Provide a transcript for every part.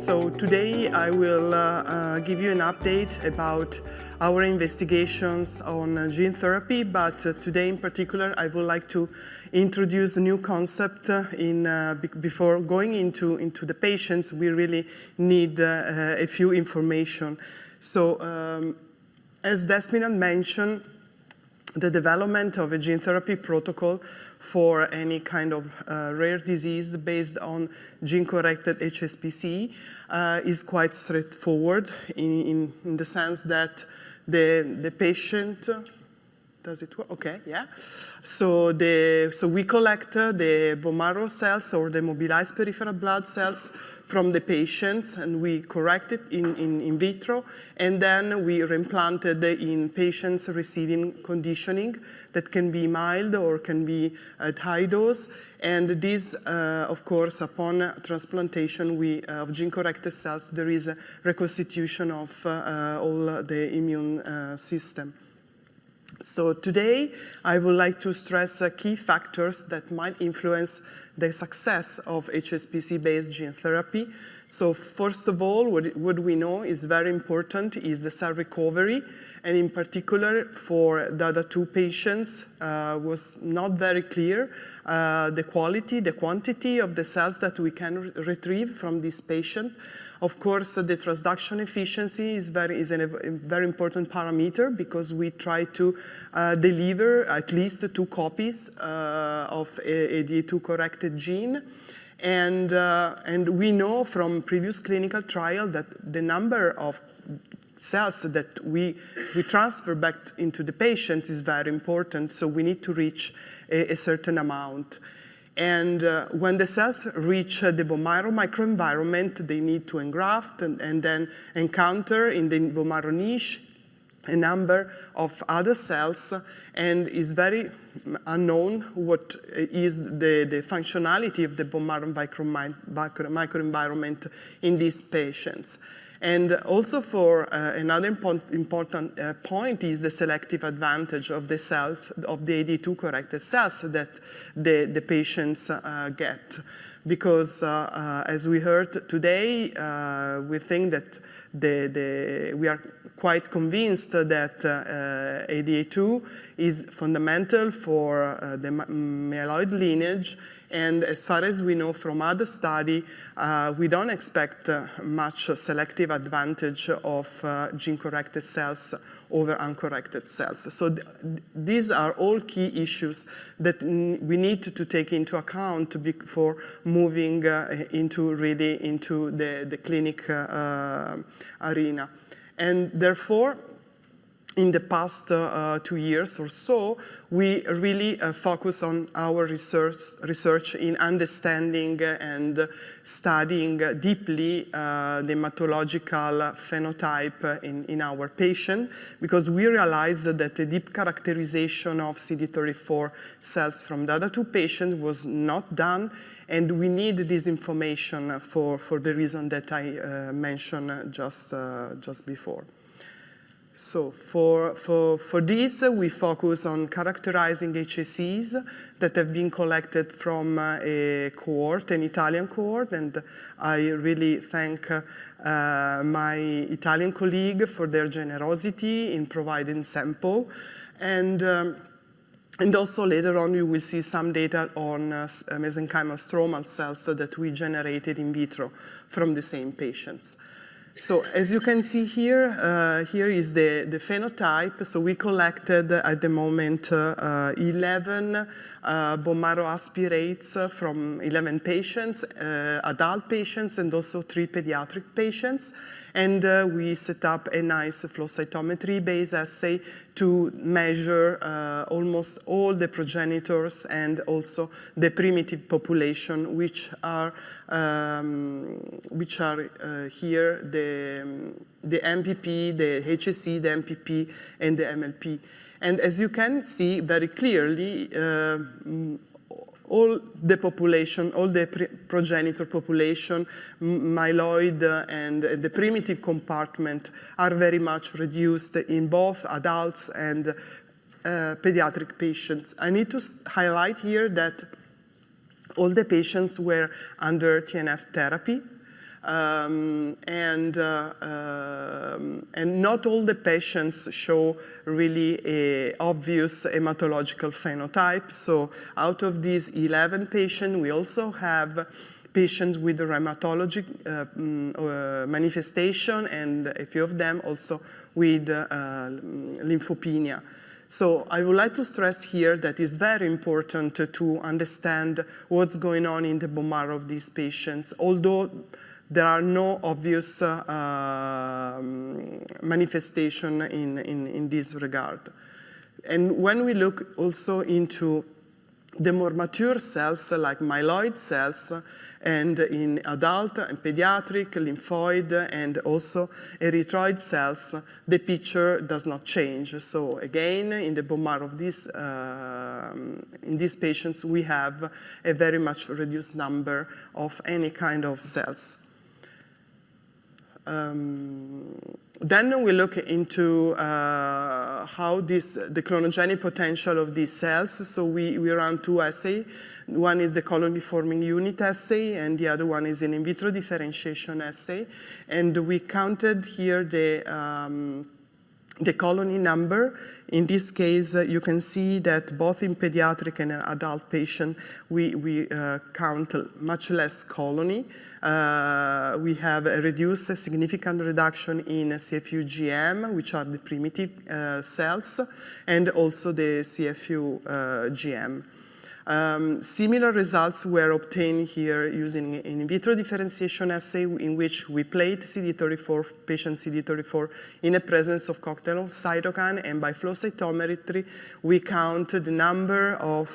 So today I will give you an update about our investigations on gene therapy, but today in particular I would like to introduce a new concept. Before going into the patients, we really need a few information. So as Despina mentioned, the development of a gene therapy protocol for any kind of rare disease based on gene-corrected HSPC is quite straightforward in the sense that the patient, does it work? Okay, yeah. So we collect the bone marrow cells or the mobilized peripheral blood cells from the patients, and we correct it in vitro, and then we reimplanted in patients receiving conditioning that can be mild or can be at high dose. And this, of course, upon transplantation of gene-corrected cells, there is a reconstitution of all the immune system. So today, I would like to stress key factors that might influence the success of HSPC-based gene therapy. So first of all, what we know is very important is the cell recovery, and in particular for the other two patients was not very clear the quality, the quantity of the cells that we can retrieve from this patient. Of course, the transduction efficiency is a very important parameter because we try to deliver at least 2 copies of ADA2 corrected gene. And we know from previous clinical trial that the number of cells that we transfer back into the patient is very important, so we need to reach a certain amount. And when the cells reach the bone marrow microenvironment, they need to engraft and then encounter in the bone marrow niche a number of other cells, and it's very unknown what is the functionality of the bone marrow microenvironment in these patients. And also for another important point is the selective advantage of the cells, of the AD2 corrected cells that the patients get. Because as we heard today, we think that we are quite convinced that ADA2 is fundamental for the myeloid lineage, and as far as we know from other study, we don't expect much selective advantage of gene-corrected cells over uncorrected cells. So these are all key issues that we need to take into account before moving into the clinic arena. And therefore, in the past 2 years or so, we really focus on our research in understanding and studying deeply the hematological phenotype in our patient, because we realized that the deep characterization of CD34 cells from the other two patients was not done, and we need this information for the reason that I mentioned just before. So for this, we focus on characterizing HSCs that have been collected from a cohort, an Italian cohort, and I really thank my Italian colleague for their generosity in providing sample. And also later on, you will see some data on mesenchymal stromal cells that we generated in vitro from the same patients. So as you can see here, here is the phenotype. So we collected at the moment 11 bone marrow aspirates from 11 patients, adult patients, and also 3 pediatric patients. And we set up a nice flow cytometry-based assay to measure almost all the progenitors and also the primitive population, which are here the MPP, the HSC, the MPP, and the MLP. And as you can see very clearly, all the population, all the progenitor population, myeloid and the primitive compartment are very much reduced in both adults and pediatric patients. I need to highlight here that all the patients were under TNF therapy. And not all the patients show really a obvious hematological phenotype. So out of these 11 patients, we also have patients with rheumatologic manifestation, and a few of them also with lymphopenia. So I would like to stress here that it's very important to understand what's going on in the bone marrow of these patients, although there are no obvious manifestation in this regard. And when we look also into the more mature cells, like myeloid cells, and in adult and pediatric, lymphoid, and also erythroid cells, the picture does not change. So again, in the bone marrow of in these patients, we have a very much reduced number of any kind of cells. Then we look into how the clonogenic potential of these cells. So we run two assays. One is the colony forming unit assay, and the other one is an in vitro differentiation assay. And we counted here the colony number. In this case, you can see that both in pediatric and adult patient, we count much less colony. We have a significant reduction in CFU-GM, which are the primitive cells, and also the CFU-GM. Similar results were obtained here using an in vitro differentiation assay in which we plate CD34, patient CD34, in the presence of cocktail of cytokine, and by flow cytometry, we count the number of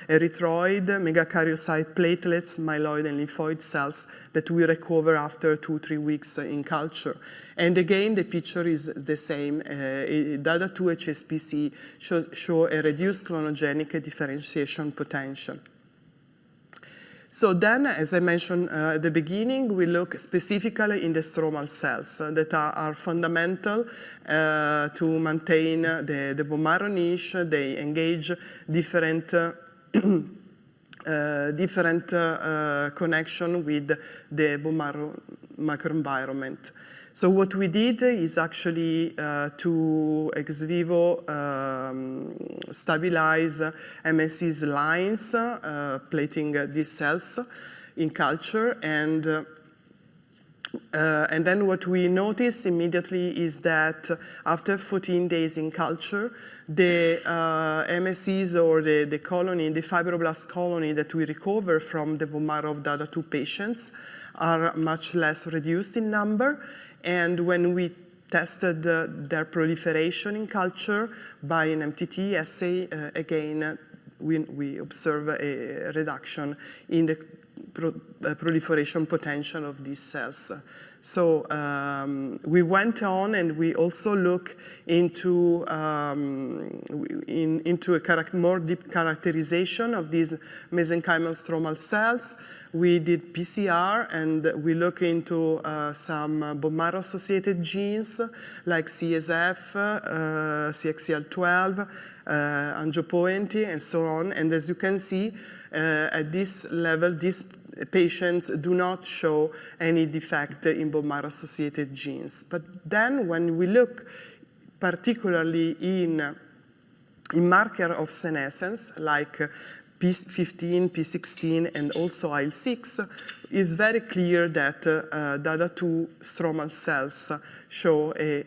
erythroid, megakaryocyte platelets, myeloid, and lymphoid cells that we recover after 2-3 weeks in culture. And again, the picture is the same. DADA2 HSPC show a reduced clonogenic differentiation potential. So then, as I mentioned at the beginning, we look specifically in the stromal cells that are fundamental to maintain the bone marrow niche. They engage different connection with the bone marrow microenvironment. So what we did is actually to ex vivo stabilize MSC's lines, plating these cells in culture, and then what we noticed immediately is that after 14 days in culture, the MSCs, or the colony, the fibroblast colony that we recover from the bone marrow of DADA2 patients, are much less reduced in number. And when we tested their proliferation in culture by an MTT assay, again, we observe a reduction in the proliferation potential of these cells. So we went on, and we also look into a more deep characterization of these mesenchymal stromal cells. We did PCR, and we look into some bone marrow-associated genes like CSF, CXCL12, angiopoietin, and so on. And as you can see, at this level, these patients do not show any defect in bone marrow-associated genes. But then when we look particularly in marker of senescence, like P15, P16, and also IL-6, it's very clear that DADA2 stromal cells show a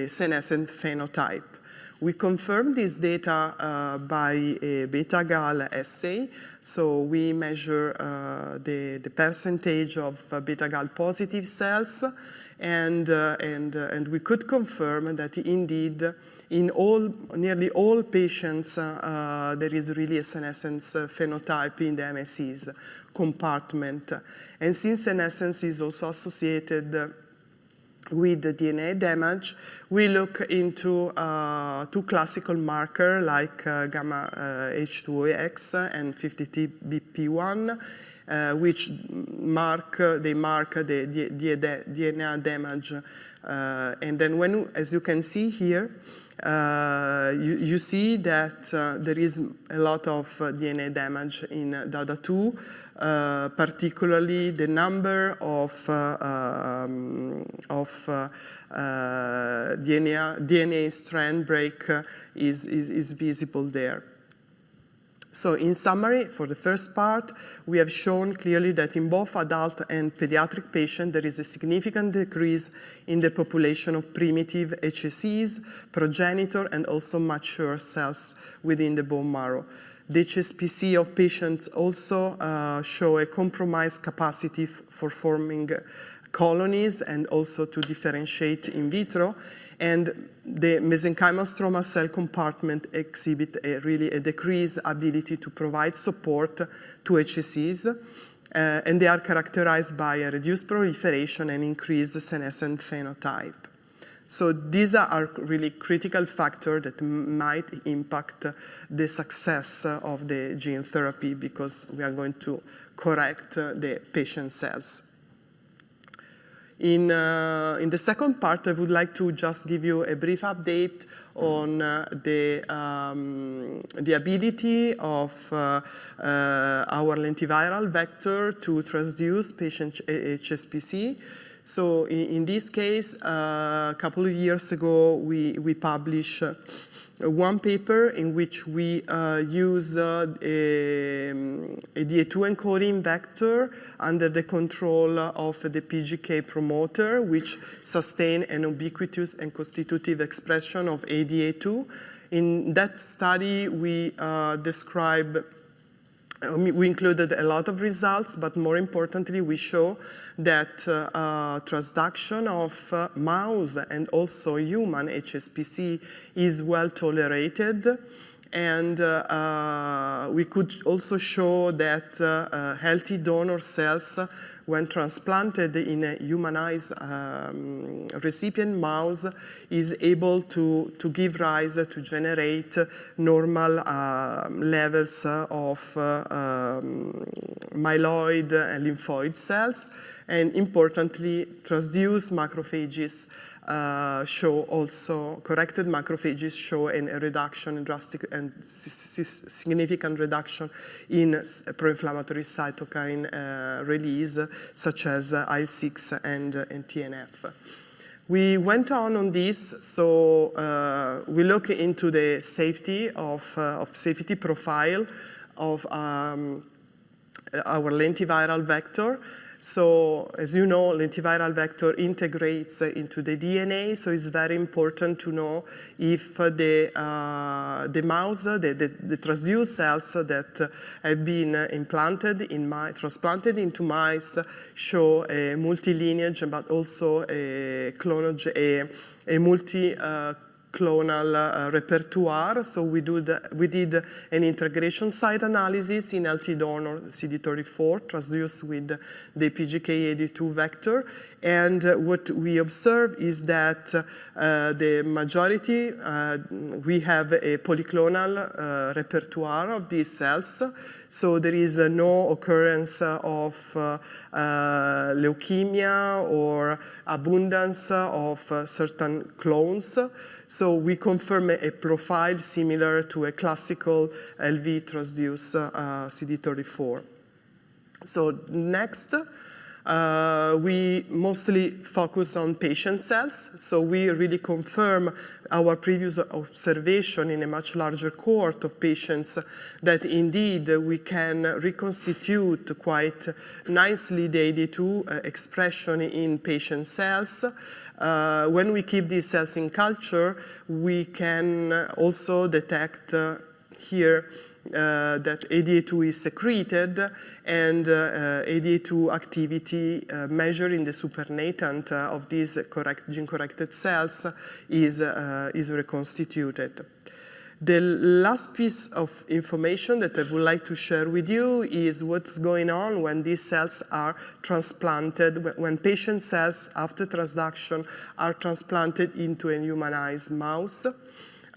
senescent phenotype. We confirmed this data by a beta-gal assay. So we measure the percentage of beta-gal positive cells, and we could confirm that indeed in nearly all patients there is really a senescence phenotype in the MSCs compartment. And since senescence is also associated with the DNA damage, we look into two classical markers like gamma H2OX and 50TBP1, which mark the DNA damage And then as you can see here, you see that there is a lot of DNA damage in DADA2, particularly the number of DNA strand break is visible there. So in summary, for the first part, we have shown clearly that in both adult and pediatric patients, there is a significant decrease in the population of primitive HSCs, progenitor, and also mature cells within the bone marrow. The HSPC of patients also show a compromised capacity for forming colonies and also to differentiate in vitro. And the mesenchymal stromal cell compartment exhibit really a decreased ability to provide support to HSCs, and they are characterized by a reduced proliferation and increased senescent phenotype. So these are really critical factors that might impact the success of the gene therapy because we are going to correct the patient cells. In the second part, I would like to just give you a brief update on the ability of our lentiviral vector to transduce patient HSPC. So in this case, a couple of years ago, we published one paper in which we use a DA2 encoding vector under the control of the PGK promoter, which sustain an ubiquitous and constitutive expression of ADA2. In that study, we included a lot of results, but more importantly, we show that transduction of mouse and also human HSPC is well tolerated. And we could also show that healthy donor cells, when transplanted in a humanized recipient mouse, is able to give rise to generate normal levels of myeloid and lymphoid cells. And importantly, transduced macrophages corrected macrophages show a reduction, a drastic and significant reduction in pro-inflammatory cytokine release, such as IL-6 and TNF. We went on this, so we look into the safety safety profile of our lentiviral vector. So, as you know, lentiviral vector integrates into the DNA, so it's very important to know if the mouse, the transduced cells that have been transplanted into mice show a multi-lineage, but also a multi-clonal repertoire. So we did an integration site analysis in healthy donor CD34 transduced with the PGK-AD2 vector. And what we observe is that the majority, we have a polyclonal repertoire of these cells. So there is no occurrence of leukemia or abundance of certain clones. So we confirm a profile similar to a classical LV transduced CD34. So next, we mostly focus on patient cells. So we really confirm our previous observation in a much larger cohort of patients that indeed we can reconstitute quite nicely the AD2 expression in patient cells. When we keep these cells in culture, we can also detect here that ADA2 is secreted, and ADA2 activity measured in the supernatant of these gene-corrected cells is reconstituted. The last piece of information that I would like to share with you is what's going on when these cells are transplanted, when patient cells after transduction are transplanted into a humanized mouse.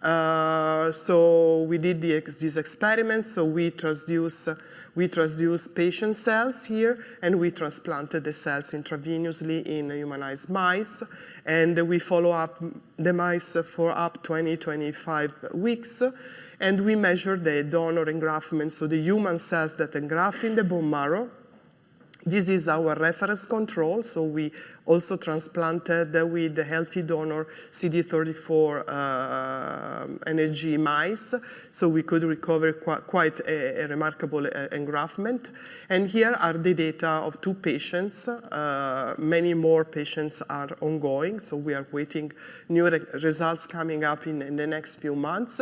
So we did these experiments. So we We transduced patient cells here, and we transplanted the cells intravenously in humanized mice. And we follow up the mice for up 20-25 weeks. And we measure the donor engraftment, so the human cells that engraft in the bone marrow. This is our reference control, so we also transplanted with the healthy donor CD34 NSG mice, so we could recover quite a remarkable engraftment. And here are the data of 2 patients. Many more patients are ongoing, so we are waiting new results coming up in the next few months.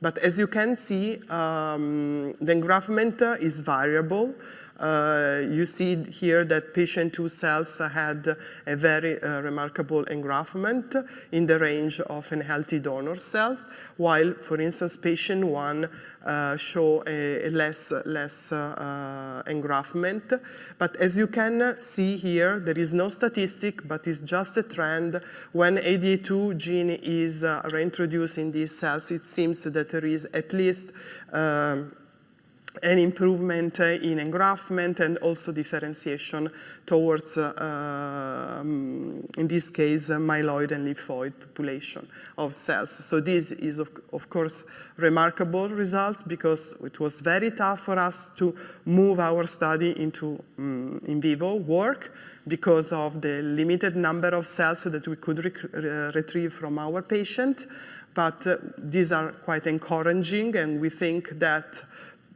But as you can see, the engraftment is variable. You see here that patient 2 cells had a very remarkable engraftment in the range of healthy donor cells, while, for instance, patient 1 show a less engraftment. But as you can see here, there is no statistic, but it's just a trend. When ADA2 gene is reintroduced in these cells, it seems that there is at least an improvement in engraftment and also differentiation towards, in this case, myeloid and lymphoid population of cells. So this is, of course, remarkable results because it was very tough for us to move our study into in vivo work because of the limited number of cells that we could retrieve from our patient. But these are quite encouraging, and we think that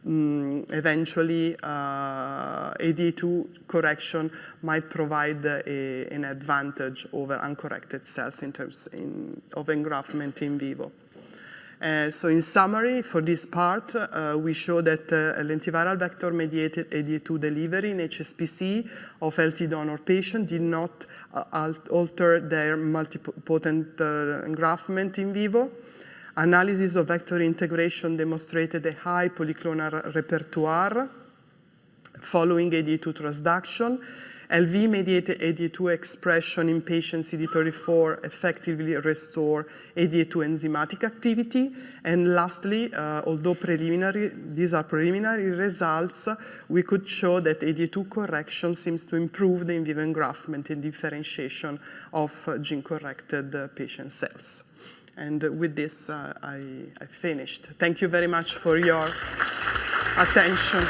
eventually ADA2 correction might provide an advantage over uncorrected cells in terms of engraftment in vivo. So in summary, for this part, we show that lentiviral vector-mediated ADA2 delivery in HSPC of healthy donor patients did not alter their multipotent engraftment in vivo. Analysis of vector integration demonstrated a high polyclonal repertoire following ADA2 transduction. LV-mediated ADA2 expression in patient CD34 effectively restore ADA2 enzymatic activity. And lastly, although preliminary, these are preliminary results, we could show that ADA2 correction seems to improve the in vivo engraftment and differentiation of gene-corrected patient cells. And with this, I finished. Thank you very much for your attention.